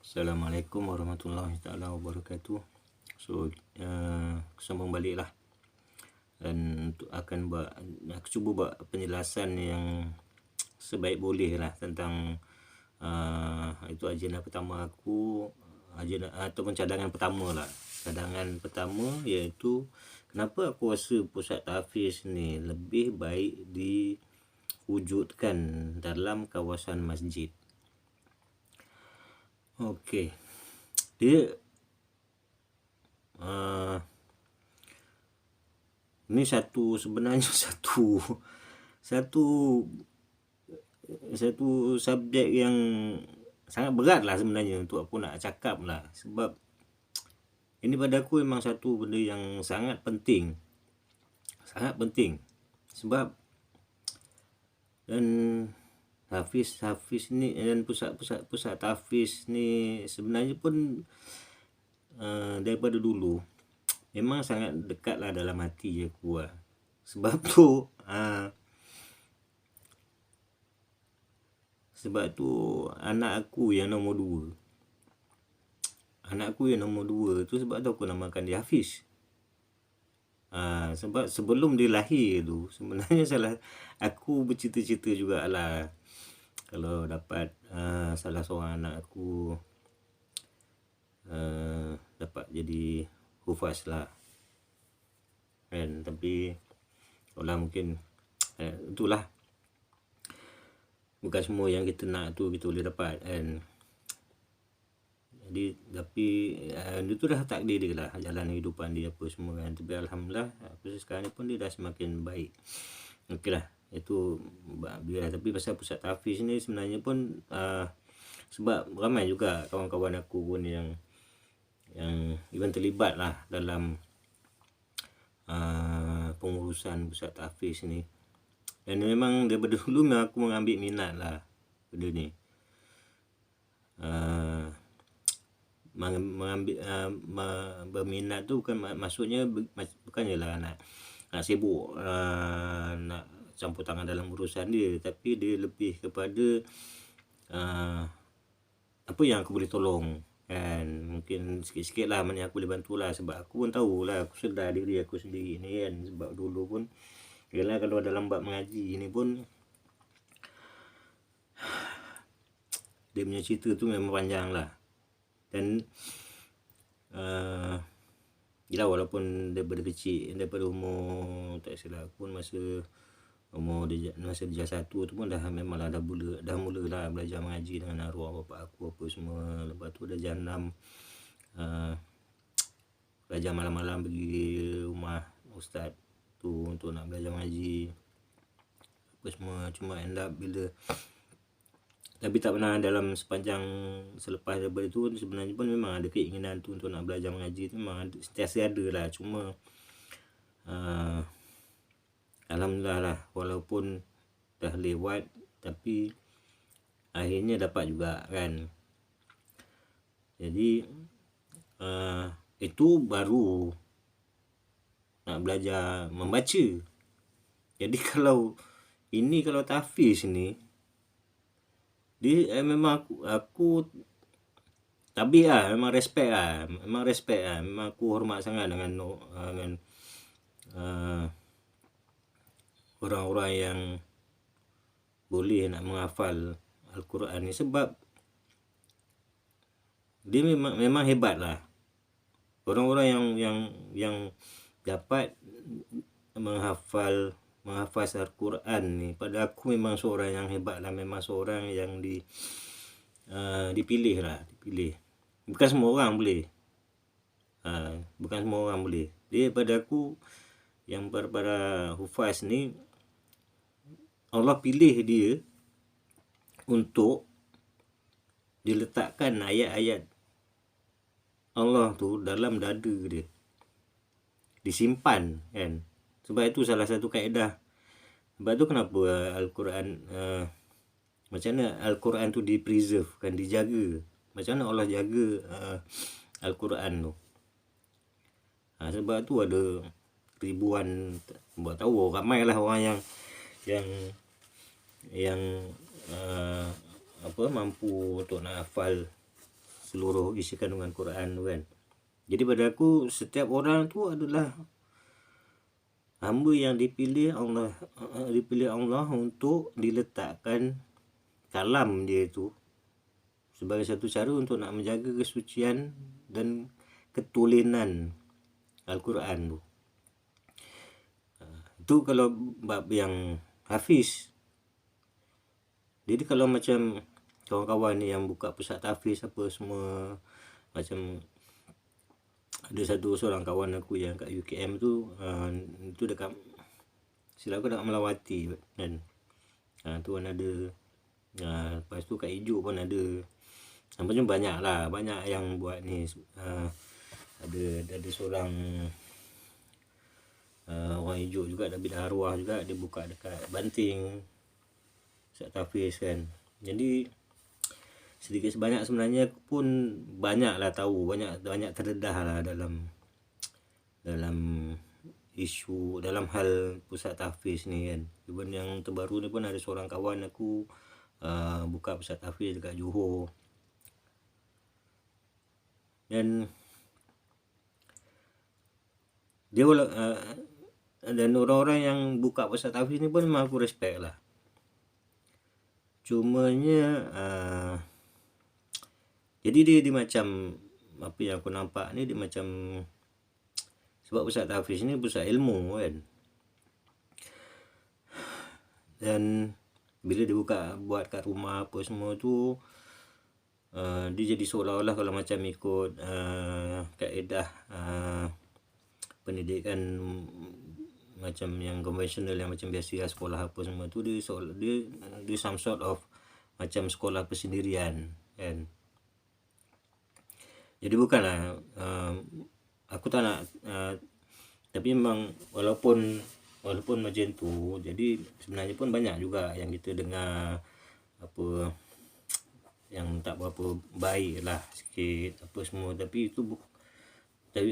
Assalamualaikum warahmatullahi taala wabarakatuh. So sambung balik lah, dan untuk aku cuba buat penjelasan yang sebaik boleh lah tentang itu agenda pertama aku, agenda ataupun cadangan pertama lah. Cadangan pertama iaitu kenapa aku rasa pusat tahfiz ni lebih baik diwujudkan dalam kawasan masjid. Okey, dia ni sebenarnya satu subjek yang sangat berat lah sebenarnya untuk aku nak cakap lah, sebab ini pada aku memang satu benda yang sangat penting sebab dan Hafiz ni dan pusat tahfiz ni sebenarnya pun daripada dulu memang sangat dekat lah dalam hati aku lah. Sebab tu anak aku yang nombor 2 tu, sebab tu aku namakan dia Hafiz. Sebab sebelum dia lahir tu sebenarnya aku bercita-cita jugalah kalau dapat salah seorang anak aku dapat jadi hufaz lah kan. Tapi Allah mungkin itulah, bukan semua yang kita nak tu kita boleh dapat kan. Jadi tapi itu dah takdir dia lah, jalan kehidupan dia apa semua kan. Tapi alhamdulillah sekarang ni pun dia dah semakin baik. Okeylah, itu biar. Tapi pasal pusat tahfiz ni sebenarnya pun sebab ramai juga kawan-kawan aku pun yang even terlibat lah dalam pengurusan pusat tahfiz ni. Dan memang daripada dulu memang aku mengambil minat lah benda ni. Berminat tu maksudnya bukannya lah nak sibuk nak campur tangan dalam urusan dia, tapi dia lebih kepada apa yang aku boleh tolong kan. Mungkin sikit-sikit lah mana aku boleh bantu lah, sebab aku pun tahulah, aku sedar diri aku sendiri ni kan. Sebab dulu pun yalah, kalau dalam bab mengaji ni pun dia punya cerita tu memang panjang lah. Dan yelah, walaupun daripada kecil, daripada umur tak silap pun masa dia 1 tu pun memanglah dah mula lah belajar mengaji dengan arwah bapak aku apa semua. Lepas tu dah jam 6 belajar malam-malam pergi rumah ustaz tu untuk nak belajar mengaji apa semua. Cuma end up tapi tak pernah dalam sepanjang selepas daripada tu sebenarnya pun memang ada keinginan tu untuk nak belajar mengaji tu, memang sentiasa ada lah. Cuma alhamdulillah lah, walaupun dah lewat tapi akhirnya dapat juga kan. Jadi itu baru nak belajar membaca. Jadi kalau tahfiz ni dia memang aku tabi lah, memang respect lah. Memang aku hormat sangat dengan orang-orang yang boleh nak menghafal Al-Quran ni, sebab dia memang hebat lah. Orang-orang yang dapat menghafaz Al-Quran ni, pada aku memang seorang yang hebat lah. Memang seorang yang dipilih. Bukan semua orang boleh. Dia pada aku, yang para hufaz ni, Allah pilih dia untuk diletakkan ayat-ayat Allah tu dalam dada dia, disimpan kan. Sebab itu salah satu kaedah. Sebab tu kenapa Al-Quran macam mana Al-Quran tu di-preserve kan, dijaga. Macam mana Allah jaga Al-Quran tu. Sebab tu ada ribuan, buat tahu ramai lah orang yang mampu untuk nak hafal seluruh isi kandungan Quran tu kan. Jadi pada aku setiap orang tu adalah hamba yang dipilih Allah untuk diletakkan kalam dia itu sebagai satu cara untuk nak menjaga kesucian dan ketulinan Al-Quran tu. Itu kalau bab yang hafiz. Jadi kalau macam kawan-kawan ni yang buka pusat tahfiz apa semua, macam ada satu seorang kawan aku yang kat UKM tu, tu dekat silap aku dekat Melawati kan. Tu kan ada. Lepas tu kat Ijuk pun ada. Macam banyak lah, banyak yang buat ni. Ada seorang orang Ijuk juga, ada bidah arwah juga, dia buka dekat Banting pusat tahfiz kan. Jadi sedikit sebanyak sebenarnya aku pun banyak lah tahu, banyak terdedah lah dalam isu, dalam hal pusat tahfiz ni kan. Even yang terbaru ni pun ada seorang kawan aku buka pusat tahfiz dekat Johor. Dan dia dan orang-orang yang buka pusat tahfiz ni pun memang aku respect lah. Cumanya jadi dia macam apa yang aku nampak ni, dia macam sebab pusat tahfiz ni pusat ilmu kan. Dan bila dia buat kat rumah apa semua tu, dia jadi seolah-olah kalau macam ikut kaedah pendidikan macam yang konvensional, yang macam biasa sekolah apa semua tu, dia some sort of macam sekolah persendirian kan. Jadi bukanlah aku tak nak tapi memang walaupun macam tu, jadi sebenarnya pun banyak juga yang kita dengar apa yang tak berapa baik lah sikit apa semua, tapi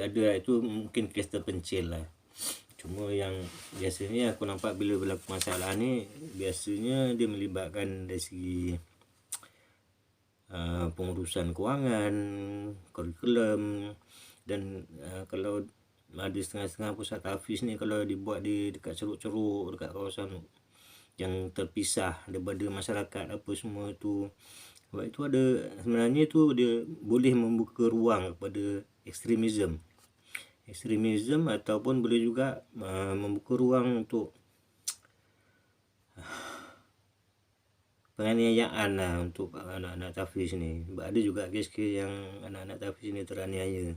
ada itu mungkin kes terpencil lah. Cuma yang biasanya aku nampak bila berlaku masalah ni, biasanya dia melibatkan dari segi pengurusan kewangan, kurikulum, dan kalau ada setengah-setengah pusat tahfiz ni kalau dibuat dekat ceruk-ceruk, dekat kawasan yang terpisah daripada masyarakat apa semua tu, sebab itu ada sebenarnya tu dia boleh membuka ruang kepada ekstremisme ataupun boleh juga membuka ruang untuk penganiayaan lah untuk anak-anak tahfiz ni. Sebab ada juga kes-kes yang anak-anak tahfiz ni teraniaya.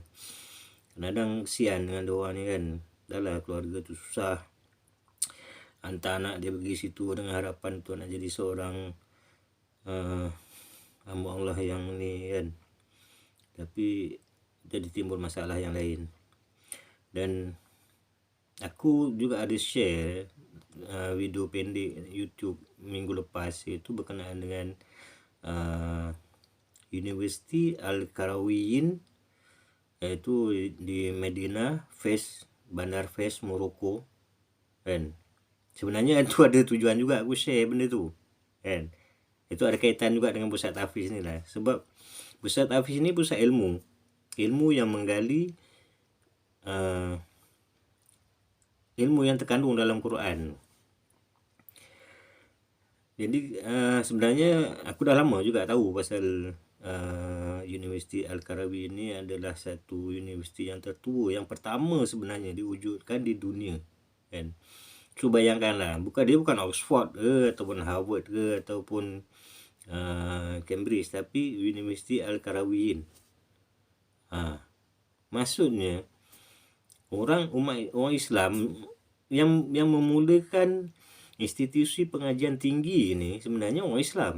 Kadang-kadang kesian dengan diorang ni kan. Dah lah keluarga tu susah, hantar anak dia pergi situ dengan harapan tu nak jadi seorang hamba Allah yang ni kan. Tapi jadi timbul masalah yang lain. Dan aku juga ada share video pendek YouTube minggu lepas, itu berkenaan dengan Universiti Al-Qarawiyyin, iaitu di Medina, Fez, Bandar Fez, Morocco kan. Sebenarnya itu ada tujuan juga aku share benda tu kan. Itu ada kaitan juga dengan pusat tahfiz ni lah. Sebab pusat tahfiz ni pusat ilmu yang menggali ilmu yang terkandung dalam Quran. Jadi sebenarnya aku dah lama juga tahu pasal Universiti Al-Qarawiyyin ini adalah satu universiti yang tertua, yang pertama sebenarnya diwujudkan di dunia kan. So bayangkanlah, dia bukan Oxford ke ataupun Harvard ke ataupun Cambridge, tapi Universiti Al-Qarawiyyin. Maksudnya orang Islam yang memulakan institusi pengajian tinggi ni sebenarnya orang Islam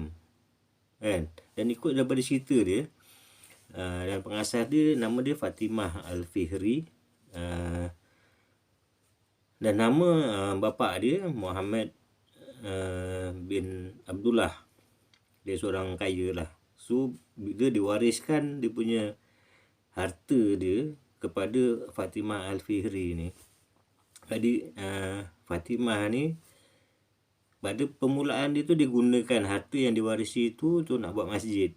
kan. Dan ikut daripada cerita dia, dan pengasas dia, nama dia Fatimah Al-Fihri, dan nama bapa dia Muhammad bin Abdullah. Dia seorang kaya lah. So dia diwariskan dia punya harta dia kepada Fatimah Al-Fihri ni. Jadi Fatimah ni pada permulaan dia tu dia gunakan harta yang diwarisi itu untuk nak buat masjid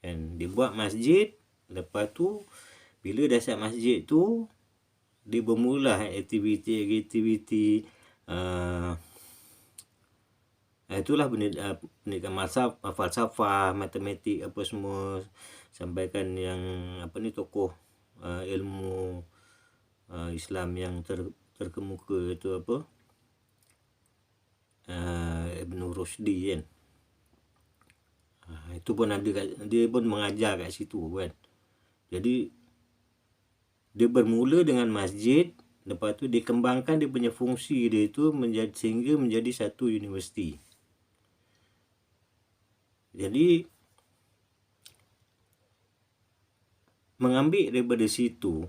kan. Dia buat masjid, lepas tu bila dah siap masjid tu dia bermula aktiviti itulah pendidikan falsafah, matematik apa semua, sampaikan yang tokoh ilmu Islam yang terkemuka itu Ibn Rushdi kan. Itu pun ada dia pun mengajar kat situ kan. Jadi dia bermula dengan masjid, lepas tu dikembangkan dia punya fungsi dia itu sehingga menjadi satu universiti. Jadi mengambil daripada situ,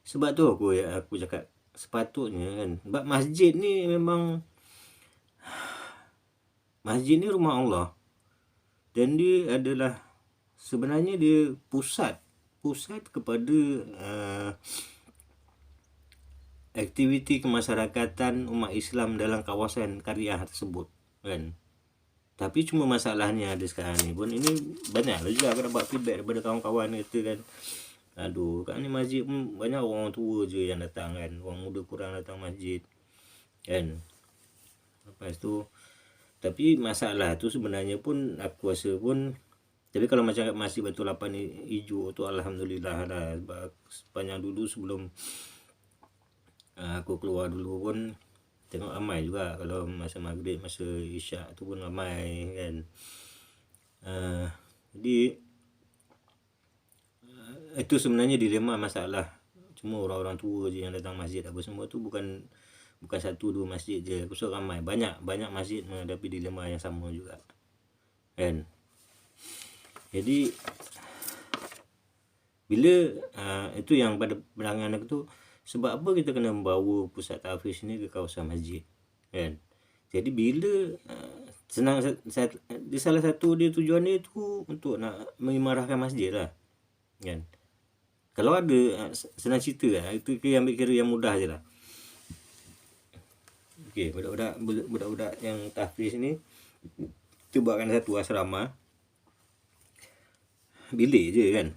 sebab tu aku cakap sepatutnya kan, sebab masjid ni memang masjid ni rumah Allah, dan dia adalah sebenarnya dia pusat kepada aktiviti kemasyarakatan umat Islam dalam kawasan Qaryah tersebut kan. Tapi cuma masalahnya ada sekarang ni pun, ini banyak lah juga aku dapat feedback daripada kawan-kawan kata kan, aduh kat ni masjid pun banyak orang tua je yang datang kan, orang muda kurang datang masjid kan. Lepas tu tapi masalah tu sebenarnya pun aku rasa pun, tapi kalau macam kat Masjid Batu Lapan hijau tu alhamdulillah lah, sebab sepanjang dulu sebelum aku keluar dulu pun tengok ramai juga, kalau masa maghrib, masa isyak tu pun ramai kan. Jadi itu sebenarnya dilema masalah, cuma orang-orang tua je yang datang masjid apa semua tu, bukan satu dua masjid je, aku rasa ramai, banyak masjid menghadapi dilema yang sama juga kan. Jadi bila itu yang pada pandangan aku tu, sebab apa kita kena membawa pusat tahfiz ni ke kawasan masjid kan. Jadi bila senang di salah satu dia tujuan dia tu untuk nak mengimarahkan masjid lah kan. Kalau ada senang cerita lah, itu kita ambil kira yang mudah je lah. Okey, budak-budak yang tahfiz ni kita buatkan satu asrama, bilik je kan,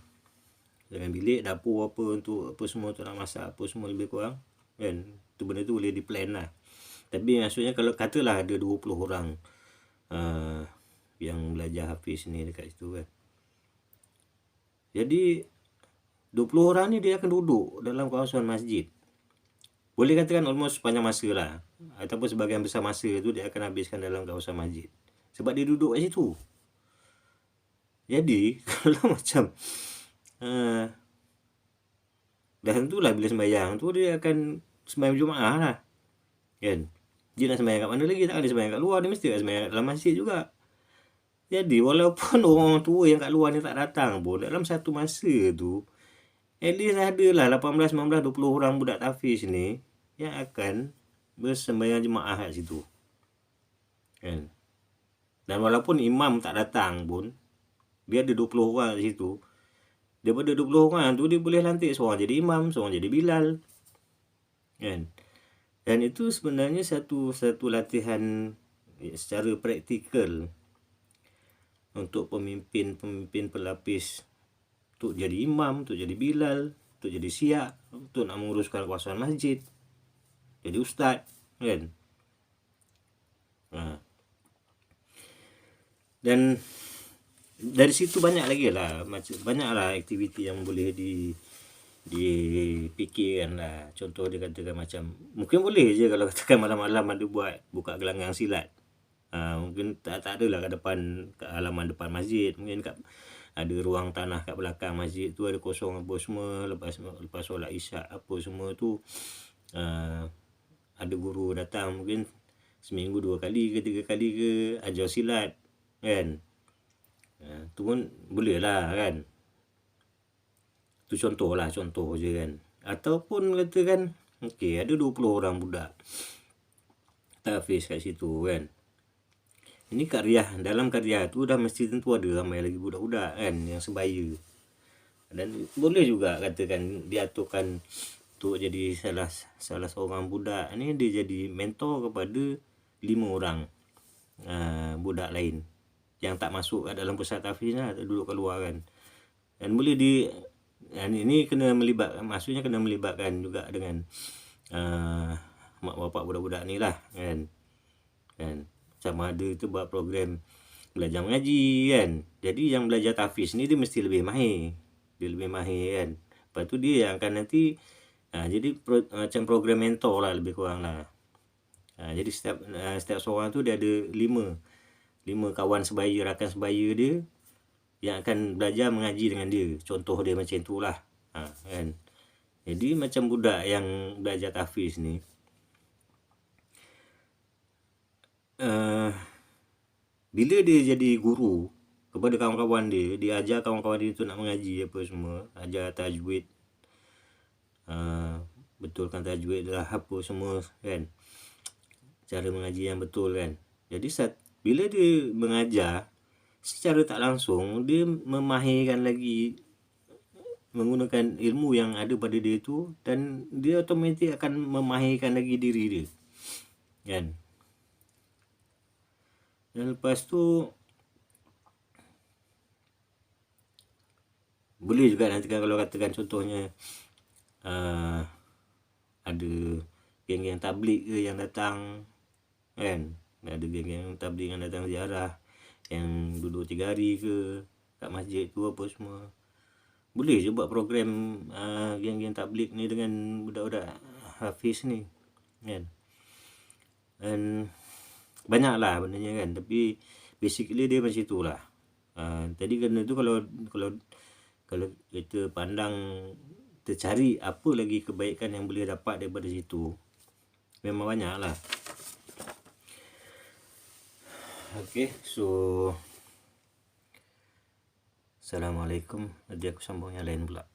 dengan bilik, dapur apa untuk apa semua, untuk nak masak apa semua lebih kurang kan. Tu benda tu boleh di plan lah. Tapi maksudnya kalau katalah ada 20 orang yang belajar hafiz ni dekat situ kan, jadi 20 orang ni dia akan duduk dalam kawasan masjid, boleh katakan almost sepanjang masa lah, ataupun sebahagian besar masa tu dia akan habiskan dalam kawasan masjid, sebab dia duduk kat situ. Jadi kalau macam dah tentulah bila sembahyang tu dia akan sembahyang Jumaat lah kan. Dia nak sembahyang kat mana lagi, tak ada sembahyang kat luar, dia mesti nak sembahyang dalam masjid juga. Jadi walaupun orang tua yang kat luar ni tak datang pun, dalam satu masa tu at least adalah 18, 19, 20 orang budak tahfiz ni yang akan bersembahyang jemaah kat situ kan. Dan walaupun imam tak datang pun, dia ada 20 orang kat situ, daripada 20 orang tu dia boleh lantik seorang jadi imam, seorang jadi Bilal kan. Dan itu sebenarnya satu latihan secara praktikal untuk pemimpin pelapis, untuk jadi imam, untuk jadi Bilal, untuk jadi Syiah, untuk nak menguruskan kawasan masjid, jadi ustaz kan. Dan dari situ banyak aktiviti yang boleh dipikirkan lah. Contoh dia katakan macam, mungkin boleh je kalau katakan malam-malam ada buka gelanggang silat. Mungkin tak adalah kat halaman depan masjid, mungkin ada ruang tanah kat belakang masjid tu ada kosong apa semua, lepas solat isyak apa semua tu ada guru datang, mungkin seminggu 2 kali ke 3 kali ke ajar silat kan. Tu pun boleh lah kan. Tu contoh je kan. Ataupun katakan okey, ada 20 orang budak tahfiz kat situ kan. Ini dalam Qaryah tu dah mesti tentu ada ramai lagi budak-budak kan yang sebaya. Dan boleh juga katakan diaturkan untuk jadi salah seorang budak ni, dia jadi mentor kepada 5 orang budak lain yang tak masuk kat dalam pusat tahfiz lah, duduk kat luar kan. Dan boleh ini kena melibatkan, maksudnya kena melibatkan juga dengan mak bapak budak-budak ni lah kan. Sama ada tu buat program belajar mengaji kan. Jadi yang belajar tahfiz ni dia mesti lebih mahir. Dia lebih mahir kan. Lepas tu dia yang akan nanti jadi macam program mentor lah lebih kurang lah. Jadi setiap seorang tu dia ada 5 kawan sebaya, rakan sebaya dia yang akan belajar mengaji dengan dia. Contoh dia macam tu lah. Kan. Jadi macam budak yang belajar tahfiz ni, bila dia jadi guru kepada kawan-kawan dia ajar kawan-kawan dia tu nak mengaji apa semua, ajar tajwid, betulkan tajwid lah apa semua kan, cara mengaji yang betul kan. Jadi bila dia mengajar, secara tak langsung dia memahirkan lagi menggunakan ilmu yang ada pada dia tu, dan dia automatik akan memahirkan lagi diri dia kan. Dan lepas tu boleh juga nanti kalau katakan contohnya ada geng-geng tabligh ke yang datang kan, ada geng-geng tabligh yang datang ziarah, yang duduk 3 hari ke kat masjid tu apa semua, boleh je buat program geng-geng tabligh ni dengan budak-budak hafiz ni kan. Dan banyaklah bendanya kan, tapi basically dia macam itulah. Tadi kena tu kalau kita pandang, kita cari apa lagi kebaikan yang boleh dapat daripada situ, memang banyak lah. Okay, so Assalamualaikum. Nanti aku sambung yang lain pula.